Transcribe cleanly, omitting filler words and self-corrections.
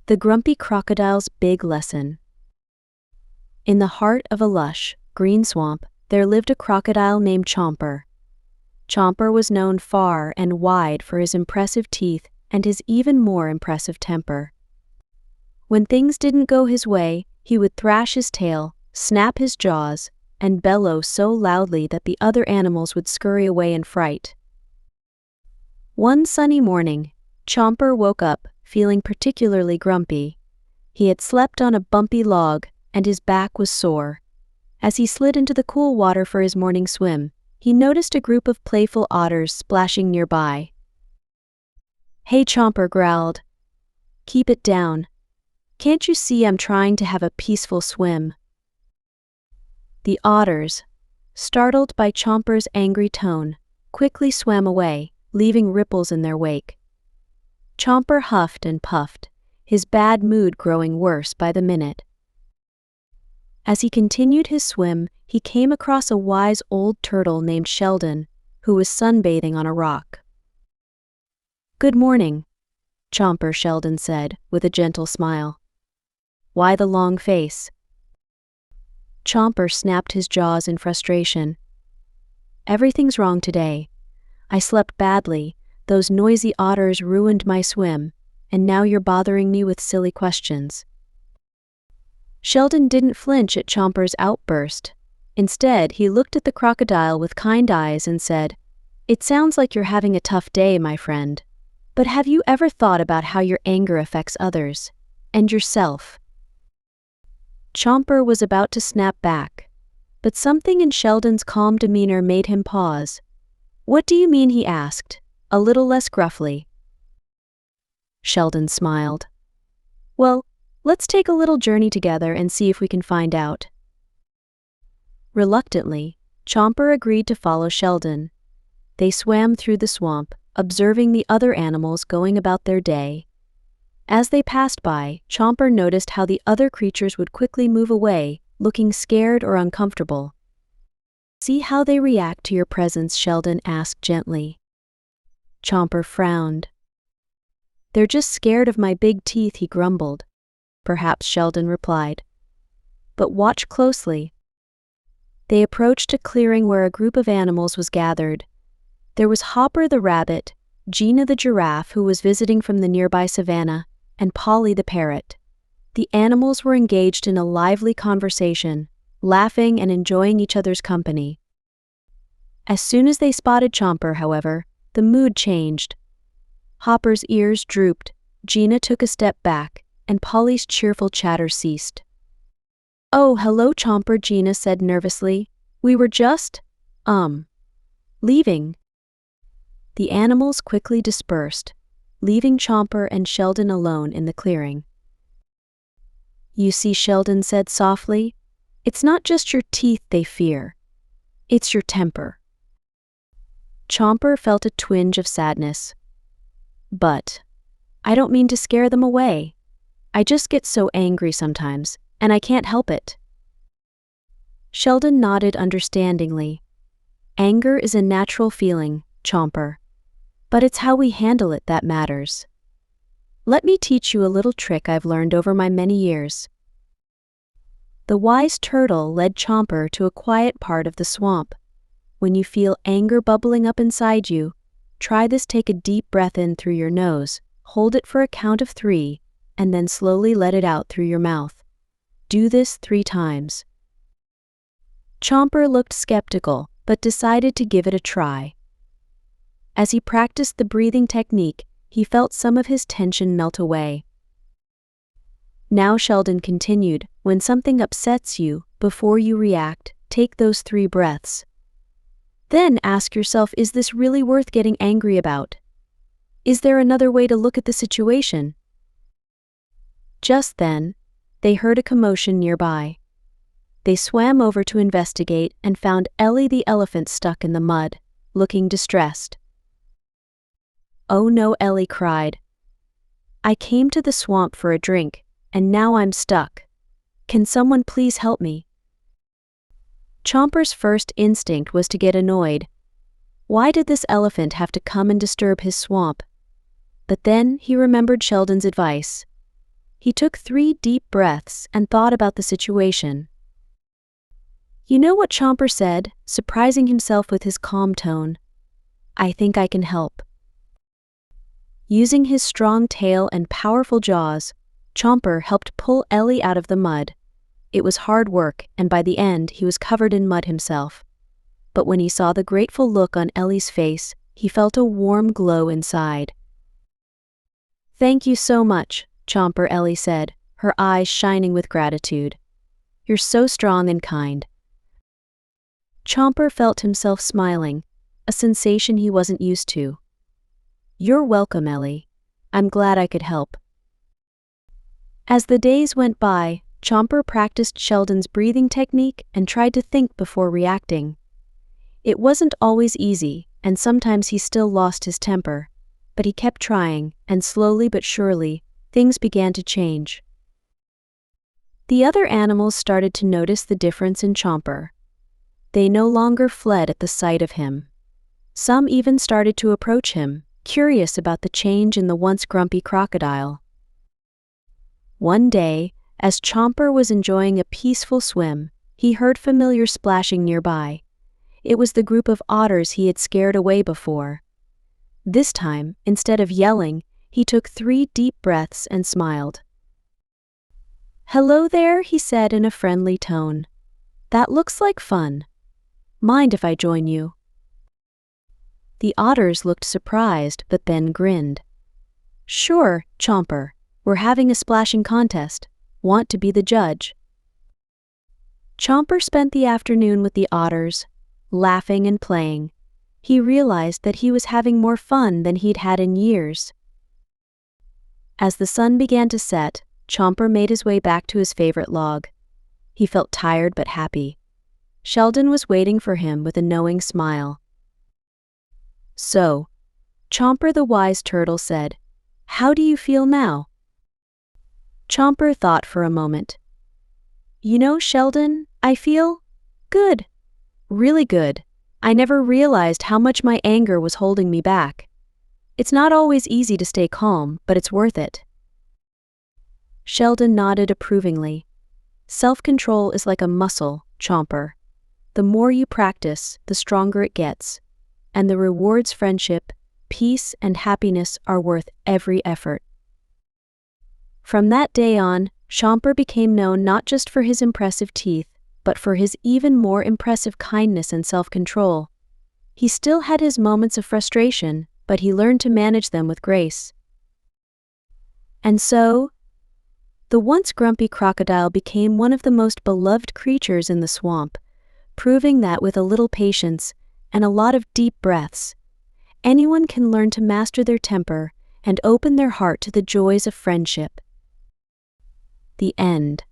The Grumpy Crocodile's Big Lesson. In the heart of a lush, green swamp, there lived a crocodile named Chomper. Chomper was known far and wide for his impressive teeth and his even more impressive temper. When things didn't go his way, he would thrash his tail, snap his jaws, and bellow so loudly that the other animals would scurry away in fright. One sunny morning, Chomper woke up, feeling particularly grumpy. He had slept on a bumpy log, and his back was sore. As he slid into the cool water for his morning swim, he noticed a group of playful otters splashing nearby. "Hey," Chomper growled. "Keep it down. Can't you see I'm trying to have a peaceful swim?" The otters, startled by Chomper's angry tone, quickly swam away, leaving ripples in their wake. Chomper huffed and puffed, his bad mood growing worse by the minute. As he continued his swim, he came across a wise old turtle named Sheldon, who was sunbathing on a rock. "Good morning," Chomper, Sheldon said, with a gentle smile. "Why the long face?" Chomper snapped his jaws in frustration. "Everything's wrong today. I slept badly, those noisy otters ruined my swim, and now you're bothering me with silly questions." Sheldon didn't flinch at Chomper's outburst. Instead, he looked at the crocodile with kind eyes and said, "It sounds like you're having a tough day, my friend. But have you ever thought about how your anger affects others, and yourself?" Chomper was about to snap back, but something in Sheldon's calm demeanor made him pause. "What do you mean?" he asked, a little less gruffly. Sheldon smiled. "Well, let's take a little journey together and see if we can find out." Reluctantly, Chomper agreed to follow Sheldon. They swam through the swamp, observing the other animals going about their day. As they passed by, Chomper noticed how the other creatures would quickly move away, looking scared or uncomfortable. "See how they react to your presence," Sheldon asked gently. Chomper frowned. "They're just scared of my big teeth," he grumbled. "Perhaps," Sheldon replied. "But watch closely." They approached a clearing where a group of animals was gathered. There was Hopper the rabbit, Gina the giraffe who was visiting from the nearby savannah, and Polly the parrot. The animals were engaged in a lively conversation, laughing and enjoying each other's company. As soon as they spotted Chomper, however, the mood changed. Hopper's ears drooped, Gina took a step back, and Polly's cheerful chatter ceased. "Oh, hello, Chomper," Gina said nervously. "We were just, leaving." The animals quickly dispersed, leaving Chomper and Sheldon alone in the clearing. "You see," Sheldon said softly, "it's not just your teeth they fear. It's your temper." Chomper felt a twinge of sadness. "But I don't mean to scare them away. I just get so angry sometimes, and I can't help it." Sheldon nodded understandingly. "Anger is a natural feeling, Chomper. But it's how we handle it that matters. Let me teach you a little trick I've learned over my many years." The wise turtle led Chomper to a quiet part of the swamp. When you feel anger bubbling up inside you, try this: take a deep breath in through your nose, hold it for a count of 3, and then slowly let it out through your mouth. Do this 3 times. Chomper looked skeptical, but decided to give it a try. As he practiced the breathing technique, he felt some of his tension melt away. "Now," Sheldon continued, "when something upsets you, before you react, take those 3 breaths. Then ask yourself, is this really worth getting angry about? Is there another way to look at the situation?" Just then, they heard a commotion nearby. They swam over to investigate and found Ellie the elephant stuck in the mud, looking distressed. "Oh no," Ellie cried. "I came to the swamp for a drink, and now I'm stuck. Can someone please help me?" Chomper's first instinct was to get annoyed. Why did this elephant have to come and disturb his swamp? But then he remembered Sheldon's advice. He took 3 deep breaths and thought about the situation. You know what Chomper said, surprising himself with his calm tone? I think I can help. Using his strong tail and powerful jaws, Chomper helped pull Ellie out of the mud. It was hard work, and by the end, he was covered in mud himself. But when he saw the grateful look on Ellie's face, he felt a warm glow inside. Thank you so much, Chomper, Ellie said, her eyes shining with gratitude. You're so strong and kind. Chomper felt himself smiling, a sensation he wasn't used to. You're welcome, Ellie. I'm glad I could help. As the days went by, Chomper practiced Sheldon's breathing technique and tried to think before reacting. It wasn't always easy, and sometimes he still lost his temper, but he kept trying, and slowly but surely, things began to change. The other animals started to notice the difference in Chomper. They no longer fled at the sight of him. Some even started to approach him, curious about the change in the once grumpy crocodile. One day, as Chomper was enjoying a peaceful swim, he heard familiar splashing nearby. It was the group of otters he had scared away before. This time, instead of yelling, he took 3 deep breaths and smiled. Hello there, he said in a friendly tone. That looks like fun. Mind if I join you? The otters looked surprised but then grinned. Sure, Chomper, we're having a splashing contest. Want to be the judge? Chomper spent the afternoon with the otters, laughing and playing. He realized that he was having more fun than he'd had in years. As the sun began to set, Chomper made his way back to his favorite log. He felt tired but happy. Sheldon was waiting for him with a knowing smile. So, Chomper the wise turtle said, How do you feel now? Chomper thought for a moment. You know, Sheldon, I feel good. Really good. I never realized how much my anger was holding me back. It's not always easy to stay calm, but it's worth it. Sheldon nodded approvingly. Self-control is like a muscle, Chomper. The more you practice, the stronger it gets. And the rewards friendship, peace, and happiness are worth every effort. From that day on, Chomper became known not just for his impressive teeth, but for his even more impressive kindness and self-control. He still had his moments of frustration, but he learned to manage them with grace. And so, the once grumpy crocodile became one of the most beloved creatures in the swamp, proving that with a little patience and a lot of deep breaths, anyone can learn to master their temper and open their heart to the joys of friendship. The end.